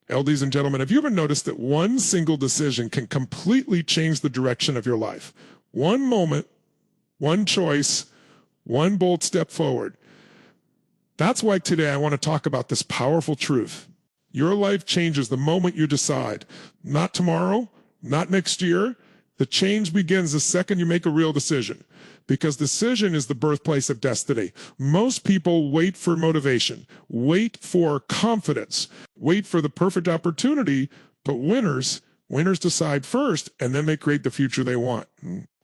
Ladies and gentlemen, have you ever noticed that one single decision can completely change the direction of your life? One moment, one choice, one bold step forward. That's why today I want to talk about this powerful truth. Your life changes the moment you decide. Not tomorrow, not next year. The change begins the second you make a real decision, because decision is the birthplace of destiny. Most people wait for motivation, wait for confidence, wait for the perfect opportunity, but winners decide first, and then they create the future they want.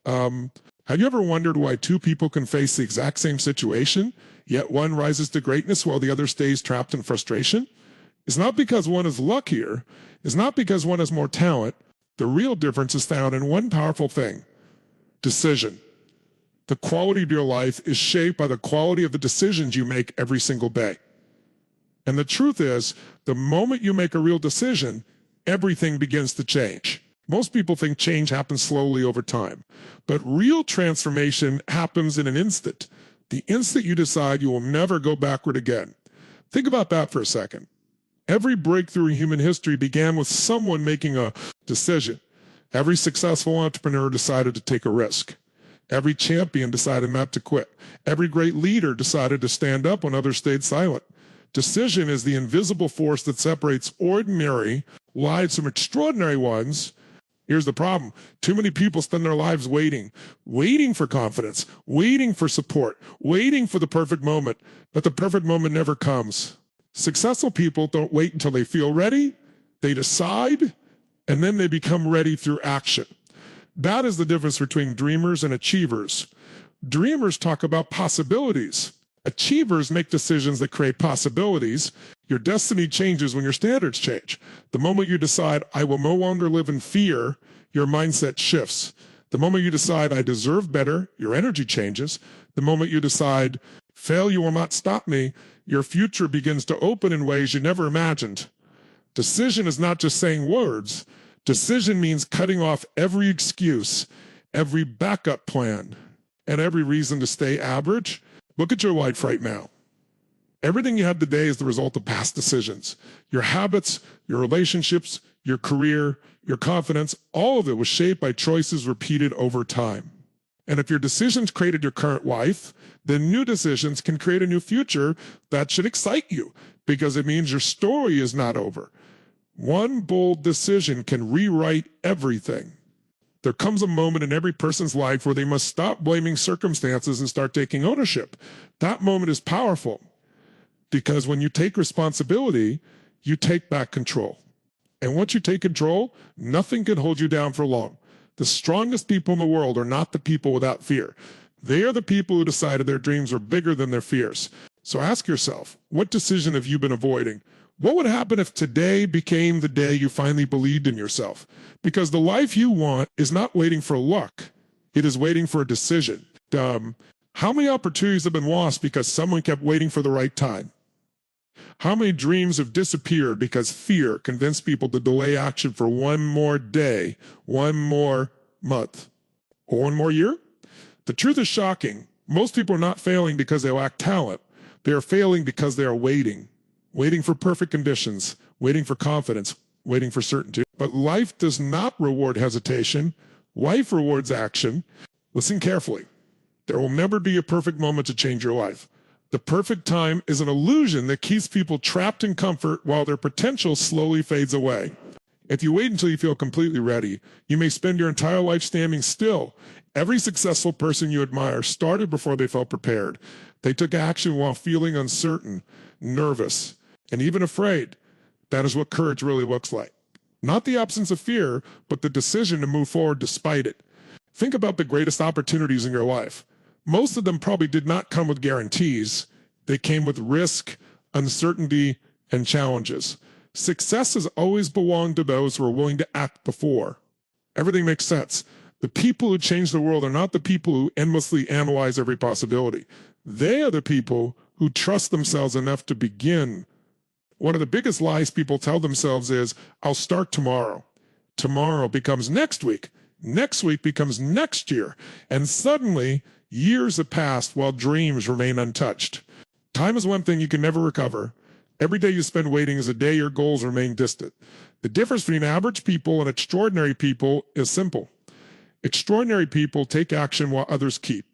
Have you ever wondered why two people can face the exact same situation, yet one rises to greatness while the other stays trapped in frustration? It's not because one is luckier. It's not because one has more talent. The real difference is found in one powerful thing: decision. The quality of your life is shaped by the quality of the decisions you make every single day. And the truth is, the moment you make a real decision, everything begins to change. Most people think change happens slowly over time, but real transformation happens in an instant. The instant you decide you will never go backward again. Think about that for a second. Every breakthrough in human history began with someone making a decision. Every successful entrepreneur decided to take a risk. Every champion decided not to quit. Every great leader decided to stand up when others stayed silent. Decision is the invisible force that separates ordinary lives from extraordinary ones. Here's the problem. Too many people spend their lives waiting for confidence, waiting for support, waiting for the perfect moment, but the perfect moment never comes. Successful people don't wait until they feel ready. They decide, and then they become ready through action. That is the difference between dreamers and achievers. Dreamers talk about possibilities. Achievers make decisions that create possibilities. Your destiny changes when your standards change. The moment you decide, I will no longer live in fear, your mindset shifts. The moment you decide, I deserve better, your energy changes. The moment you decide, failure will not stop me, your future begins to open in ways you never imagined. Decision is not just saying words. Decision means cutting off every excuse, every backup plan, and every reason to stay average. Look at your life right now. Everything you have today is the result of past decisions. Your habits, your relationships, your career, your confidence, all of it was shaped by choices repeated over time. And if your decisions created your current life, then new decisions can create a new future that should excite you, because it means your story is not over. One bold decision can rewrite everything. There comes a moment in every person's life where they must stop blaming circumstances and start taking ownership. That moment is powerful, because when you take responsibility, you take back control. And once you take control, nothing can hold you down for long. The strongest people in the world are not the people without fear. They are the people who decided their dreams were bigger than their fears. So ask yourself, what decision have you been avoiding? What would happen if today became the day you finally believed in yourself? Because the life you want is not waiting for luck. It is waiting for a decision. How many opportunities have been lost because someone kept waiting for the right time? How many dreams have disappeared because fear convinced people to delay action for one more day, one more month, or one more year? The truth is shocking. Most people are not failing because they lack talent. They are failing because they are waiting for perfect conditions, waiting for confidence, waiting for certainty. But life does not reward hesitation. Life rewards action. Listen carefully. There will never be a perfect moment to change your life. The perfect time is an illusion that keeps people trapped in comfort while their potential slowly fades away. If you wait until you feel completely ready, you may spend your entire life standing still. Every successful person you admire started before they felt prepared. They took action while feeling uncertain, nervous, and even afraid. That is what courage really looks like. Not the absence of fear, but the decision to move forward despite it. Think about the greatest opportunities in your life. Most of them probably did not come with guarantees. They came with risk, uncertainty, and challenges. Success has always belonged to those who are willing to act before. Everything makes sense. The people who change the world are not the people who endlessly analyze every possibility. They are the people who trust themselves enough to begin. One of the biggest lies people tell themselves is, I'll start tomorrow. Tomorrow becomes next week. Next week becomes next year. And suddenly, years have passed while dreams remain untouched. Time is one thing you can never recover. Every day you spend waiting is a day your goals remain distant. The difference between average people and extraordinary people is simple. Extraordinary people take action while others keep.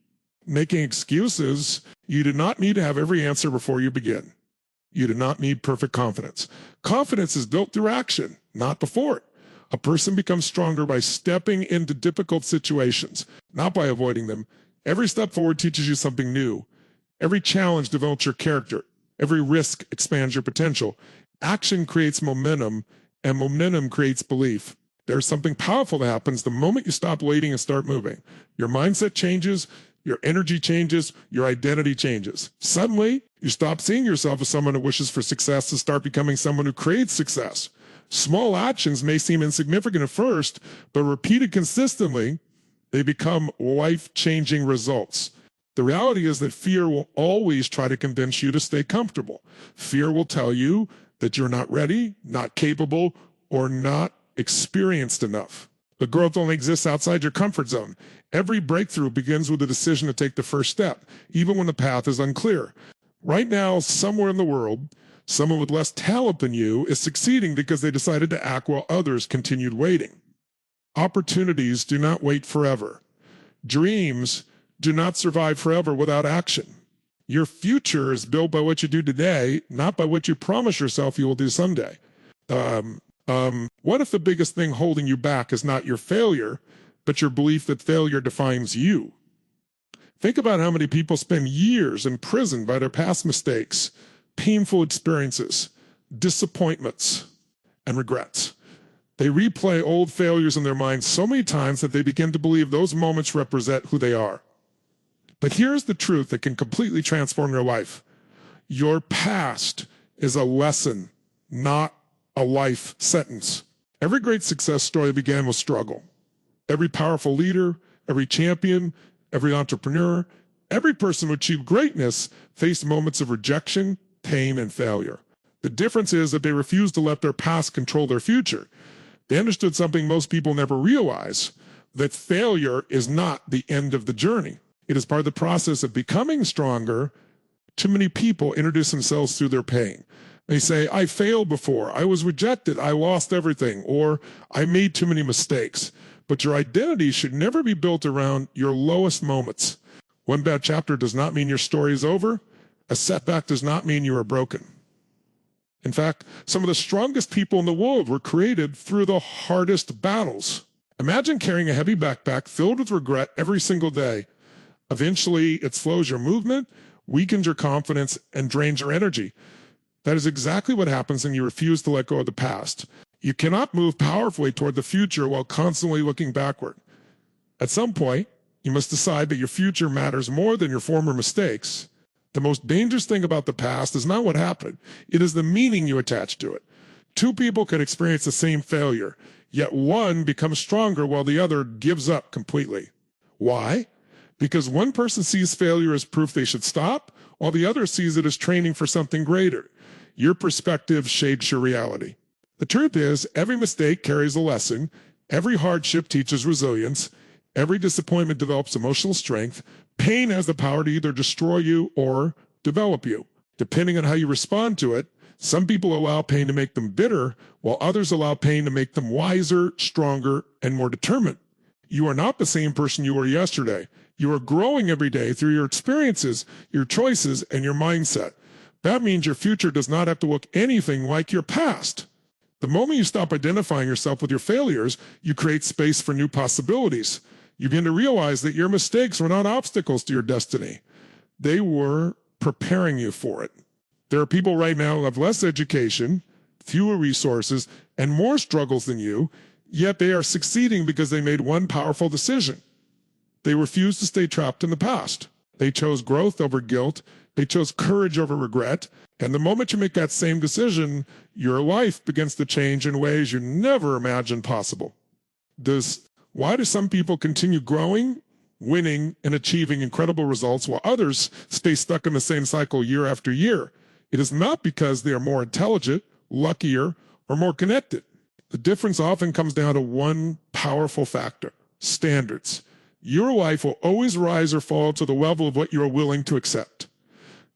Making excuses, you do not need to have every answer before you begin. You do not need perfect confidence. Confidence is built through action, not before it. A person becomes stronger by stepping into difficult situations, not by avoiding them. Every step forward teaches you something new. Every challenge develops your character. Every risk expands your potential. Action creates momentum, and momentum creates belief. There's something powerful that happens the moment you stop waiting and start moving. Your mindset changes, your energy changes, your identity changes. Suddenly, you stop seeing yourself as someone who wishes for success and start becoming someone who creates success. Small actions may seem insignificant at first, but repeated consistently, they become life-changing results. The reality is that fear will always try to convince you to stay comfortable. Fear will tell you that you're not ready, not capable, or not experienced enough. But growth only exists outside your comfort zone. Every breakthrough begins with a decision to take the first step, even when the path is unclear. Right now, somewhere in the world, someone with less talent than you is succeeding because they decided to act while others continued waiting. Opportunities do not wait forever. Dreams do not survive forever without action. Your future is built by what you do today, not by what you promise yourself you will do someday. What if the biggest thing holding you back is not your failure, but your belief that failure defines you? Think about how many people spend years imprisoned by their past mistakes, painful experiences, disappointments, and regrets. They replay old failures in their minds so many times that they begin to believe those moments represent who they are. But here's the truth that can completely transform your life. Your past is a lesson, not a life sentence. Every great success story began with struggle. Every powerful leader, every champion, every entrepreneur, every person who achieved greatness faced moments of rejection, pain, and failure. The difference is that they refused to let their past control their future. They understood something most people never realize, that failure is not the end of the journey. It is part of the process of becoming stronger. Too many people introduce themselves through their pain. They say, I failed before, I was rejected, I lost everything, or I made too many mistakes. But your identity should never be built around your lowest moments. One bad chapter does not mean your story is over. A setback does not mean you are broken. In fact, some of the strongest people in the world were created through the hardest battles. Imagine carrying a heavy backpack filled with regret every single day. Eventually, it slows your movement, weakens your confidence, and drains your energy. That is exactly what happens when you refuse to let go of the past. You cannot move powerfully toward the future while constantly looking backward. At some point, you must decide that your future matters more than your former mistakes. The most dangerous thing about the past is not what happened. It is the meaning you attach to it. Two people can experience the same failure, yet one becomes stronger while the other gives up completely. Why? Because one person sees failure as proof they should stop, while the other sees it as training for something greater. Your perspective shapes your reality. The truth is, every mistake carries a lesson, every hardship teaches resilience, every disappointment develops emotional strength. Pain has the power to either destroy you or develop you. Depending on how you respond to it, some people allow pain to make them bitter, while others allow pain to make them wiser, stronger, and more determined. You are not the same person you were yesterday. You are growing every day through your experiences, your choices, and your mindset. That means your future does not have to look anything like your past. The moment you stop identifying yourself with your failures, you create space for new possibilities. You begin to realize that your mistakes were not obstacles to your destiny. They were preparing you for it. There are people right now who have less education, fewer resources, and more struggles than you, yet they are succeeding because they made one powerful decision. They refused to stay trapped in the past. They chose growth over guilt. They chose courage over regret. And the moment you make that same decision, your life begins to change in ways you never imagined possible. Why do some people continue growing, winning, and achieving incredible results while others stay stuck in the same cycle year after year? It is not because they are more intelligent, luckier, or more connected. The difference often comes down to one powerful factor: standards. Your life will always rise or fall to the level of what you are willing to accept.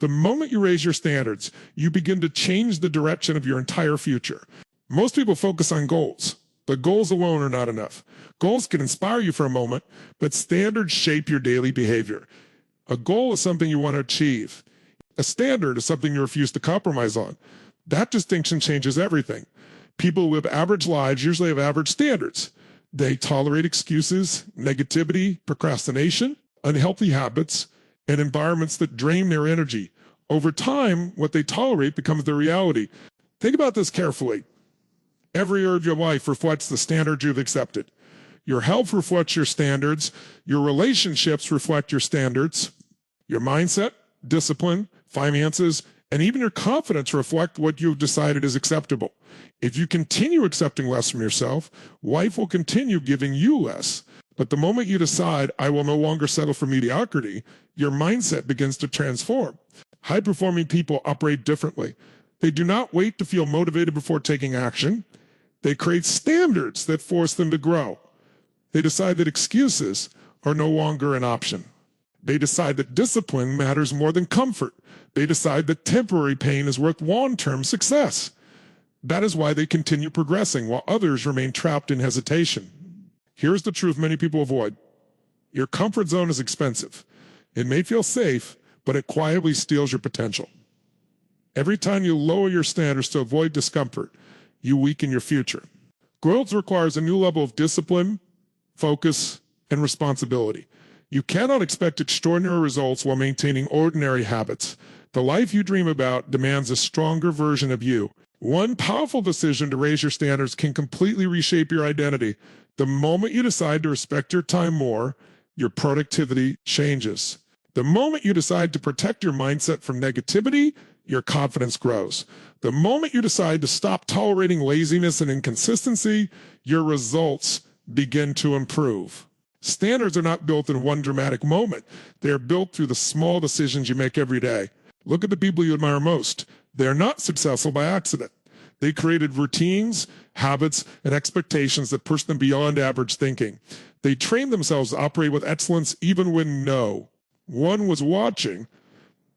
The moment you raise your standards, you begin to change the direction of your entire future. Most people focus on goals, but goals alone are not enough. Goals can inspire you for a moment, but standards shape your daily behavior. A goal is something you want to achieve. A standard is something you refuse to compromise on. That distinction changes everything. People who live average lives usually have average standards. They tolerate excuses, negativity, procrastination, unhealthy habits, and environments that drain their energy. Over time, what they tolerate becomes their reality. Think about this carefully. Every area of your life reflects the standards you've accepted. Your health reflects your standards. Your relationships reflect your standards. Your mindset, discipline, finances, and even your confidence reflect what you've decided is acceptable. If you continue accepting less from yourself, life will continue giving you less. But the moment you decide, I will no longer settle for mediocrity, your mindset begins to transform. High-performing people operate differently. They do not wait to feel motivated before taking action. They create standards that force them to grow. They decide that excuses are no longer an option. They decide that discipline matters more than comfort. They decide that temporary pain is worth long-term success. That is why they continue progressing while others remain trapped in hesitation. Here's the truth many people avoid. Your comfort zone is expensive. It may feel safe, but it quietly steals your potential. Every time you lower your standards to avoid discomfort, you weaken your future. Growth requires a new level of discipline, focus, and responsibility. You cannot expect extraordinary results while maintaining ordinary habits. The life you dream about demands a stronger version of you. One powerful decision to raise your standards can completely reshape your identity. The moment you decide to respect your time more, your productivity changes. The moment you decide to protect your mindset from negativity, your confidence grows. The moment you decide to stop tolerating laziness and inconsistency, your results begin to improve. Standards are not built in one dramatic moment. They are built through the small decisions you make every day. Look at the people you admire most. They are not successful by accident. They created routines, habits, and expectations that push them beyond average thinking. They trained themselves to operate with excellence even when no one was watching.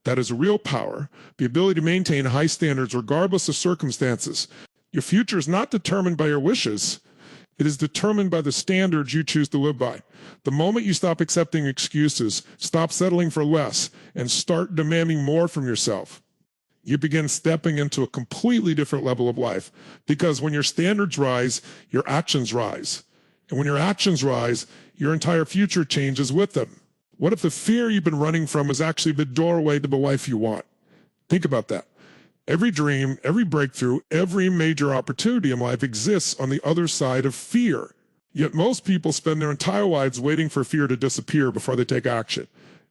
That is real power, the ability to maintain high standards regardless of circumstances. Your future is not determined by your wishes. It is determined by the standards you choose to live by. The moment you stop accepting excuses, stop settling for less, and start demanding more from yourself, you begin stepping into a completely different level of life. Because when your standards rise, your actions rise. And when your actions rise, your entire future changes with them. What if the fear you've been running from is actually the doorway to the life you want? Think about that. Every dream, every breakthrough, every major opportunity in life exists on the other side of fear. Yet most people spend their entire lives waiting for fear to disappear before they take action.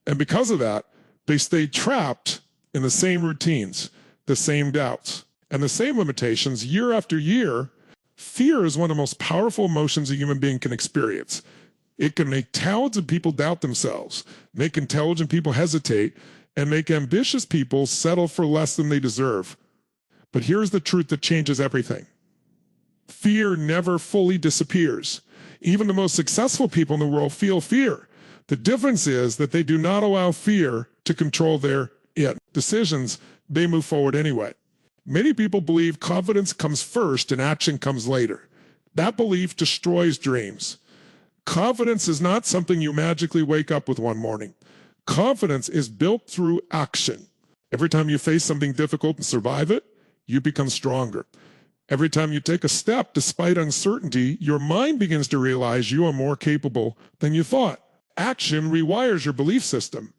And because of that, they stay trapped in the same routines, the same doubts, and the same limitations year after year. Fear is one of the most powerful emotions a human being can experience. It can make talented people doubt themselves, make intelligent people hesitate, and make ambitious people settle for less than they deserve. But here's the truth that changes everything. Fear never fully disappears. Even the most successful people in the world feel fear. The difference is that they do not allow fear to control their decisions. They move forward anyway. Many people believe confidence comes first and action comes later. That belief destroys dreams. Confidence is not something you magically wake up with one morning. Confidence is built through action. Every time you face something difficult and survive it, you become stronger. Every time you take a step despite uncertainty, your mind begins to realize you are more capable than you thought. Action rewires your belief system.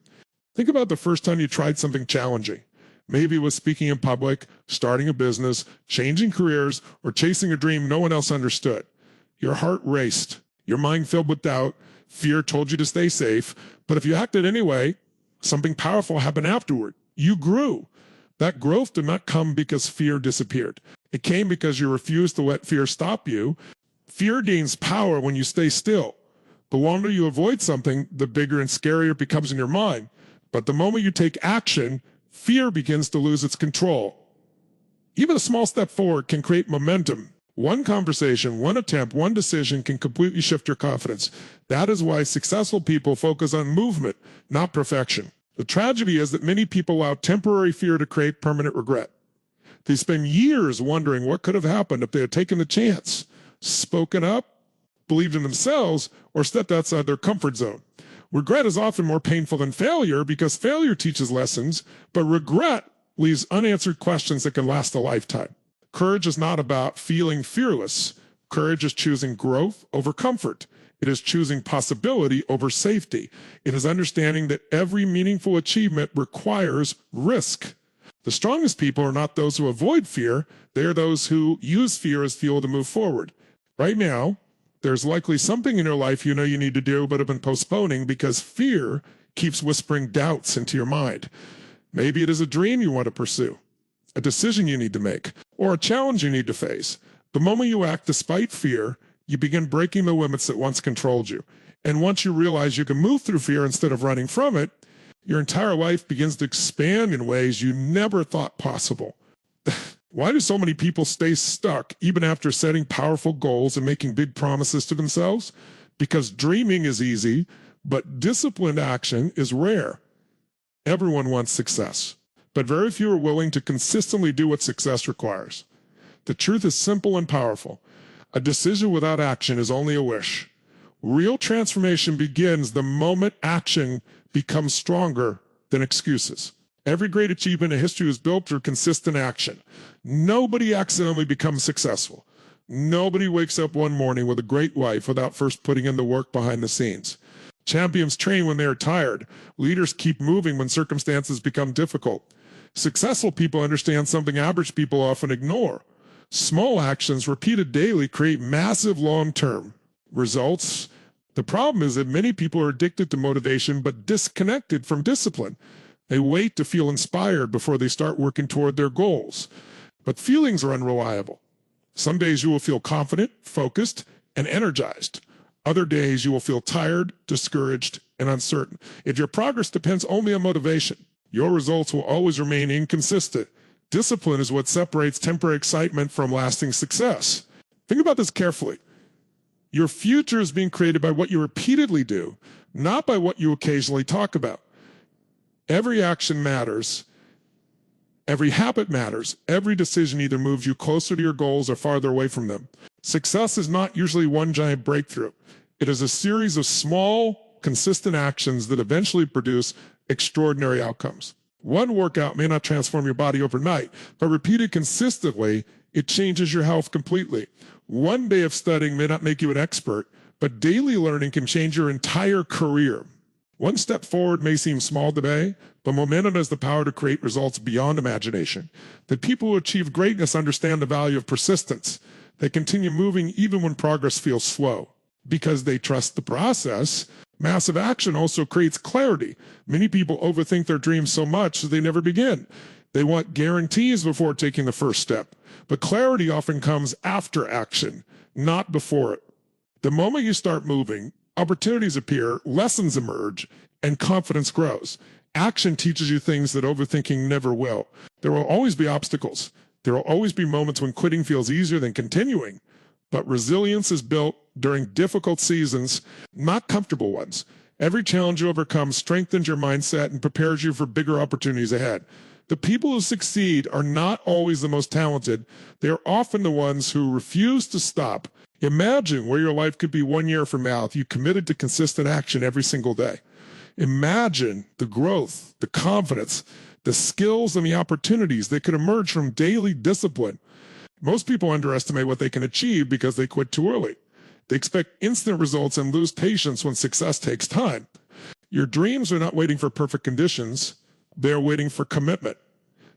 Think about the first time you tried something challenging. Maybe it was speaking in public, starting a business, changing careers, or chasing a dream no one else understood. Your heart raced. Your mind filled with doubt. Fear told you to stay safe. But if you acted anyway, something powerful happened afterward. You grew. That growth did not come because fear disappeared. It came because you refused to let fear stop you. Fear gains power when you stay still. The longer you avoid something, the bigger and scarier it becomes in your mind. But the moment you take action, fear begins to lose its control. Even a small step forward can create momentum. One conversation, one attempt, one decision can completely shift your confidence. That is why successful people focus on movement, not perfection. The tragedy is that many people allow temporary fear to create permanent regret. They spend years wondering what could have happened if they had taken the chance, spoken up, believed in themselves, or stepped outside their comfort zone. Regret is often more painful than failure because failure teaches lessons, but regret leaves unanswered questions that can last a lifetime. Courage is not about feeling fearless. Courage is choosing growth over comfort. It is choosing possibility over safety. It is understanding that every meaningful achievement requires risk. The strongest people are not those who avoid fear. They are those who use fear as fuel to move forward. Right now, there's likely something in your life you know you need to do but have been postponing because fear keeps whispering doubts into your mind. Maybe it is a dream you want to pursue, a decision you need to make, or a challenge you need to face. The moment you act despite fear, you begin breaking the limits that once controlled you. And once you realize you can move through fear instead of running from it, your entire life begins to expand in ways you never thought possible. Why do so many people stay stuck even after setting powerful goals and making big promises to themselves? Because dreaming is easy, but disciplined action is rare. Everyone wants success, but very few are willing to consistently do what success requires. The truth is simple and powerful. A decision without action is only a wish. Real transformation begins the moment action becomes stronger than excuses. Every great achievement in history was built through consistent action. Nobody accidentally becomes successful. Nobody wakes up one morning with a great life without first putting in the work behind the scenes. Champions train when they are tired. Leaders keep moving when circumstances become difficult. Successful people understand something average people often ignore. Small actions repeated daily create massive long-term results. The problem is that many people are addicted to motivation but disconnected from discipline. They wait to feel inspired before they start working toward their goals. But feelings are unreliable. Some days you will feel confident, focused, and energized. Other days you will feel tired, discouraged, and uncertain. If your progress depends only on motivation, your results will always remain inconsistent. Discipline is what separates temporary excitement from lasting success. Think about this carefully. Your future is being created by what you repeatedly do, not by what you occasionally talk about. Every action matters. Every habit matters. Every decision either moves you closer to your goals or farther away from them. Success is not usually one giant breakthrough. It is a series of small, consistent actions that eventually produce extraordinary outcomes. One workout may not transform your body overnight, but repeated consistently, it changes your health completely. One day of studying may not make you an expert, but daily learning can change your entire career. One step forward may seem small today, but momentum has the power to create results beyond imagination. The people who achieve greatness understand the value of persistence. They continue moving even when progress feels slow. Because they trust the process, massive action also creates clarity. Many people overthink their dreams so much that they never begin. They want guarantees before taking the first step. But clarity often comes after action, not before it. The moment you start moving, opportunities appear, lessons emerge, and confidence grows. Action teaches you things that overthinking never will. There will always be obstacles. There will always be moments when quitting feels easier than continuing. But resilience is built during difficult seasons, not comfortable ones. Every challenge you overcome strengthens your mindset and prepares you for bigger opportunities ahead. The people who succeed are not always the most talented. They are often the ones who refuse to stop. Imagine where your life could be 1 year from now if you committed to consistent action every single day. Imagine the growth, the confidence, the skills, and the opportunities that could emerge from daily discipline. Most people underestimate what they can achieve because they quit too early. They expect instant results and lose patience when success takes time. Your dreams are not waiting for perfect conditions. They're waiting for commitment.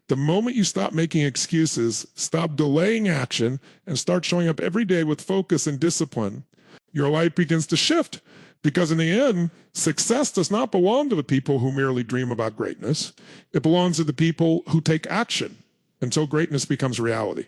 The moment you stop making excuses, stop delaying action, and start showing up every day with focus and discipline, your life begins to shift. Because in the end, success does not belong to the people who merely dream about greatness. It belongs to the people who take action until greatness becomes reality.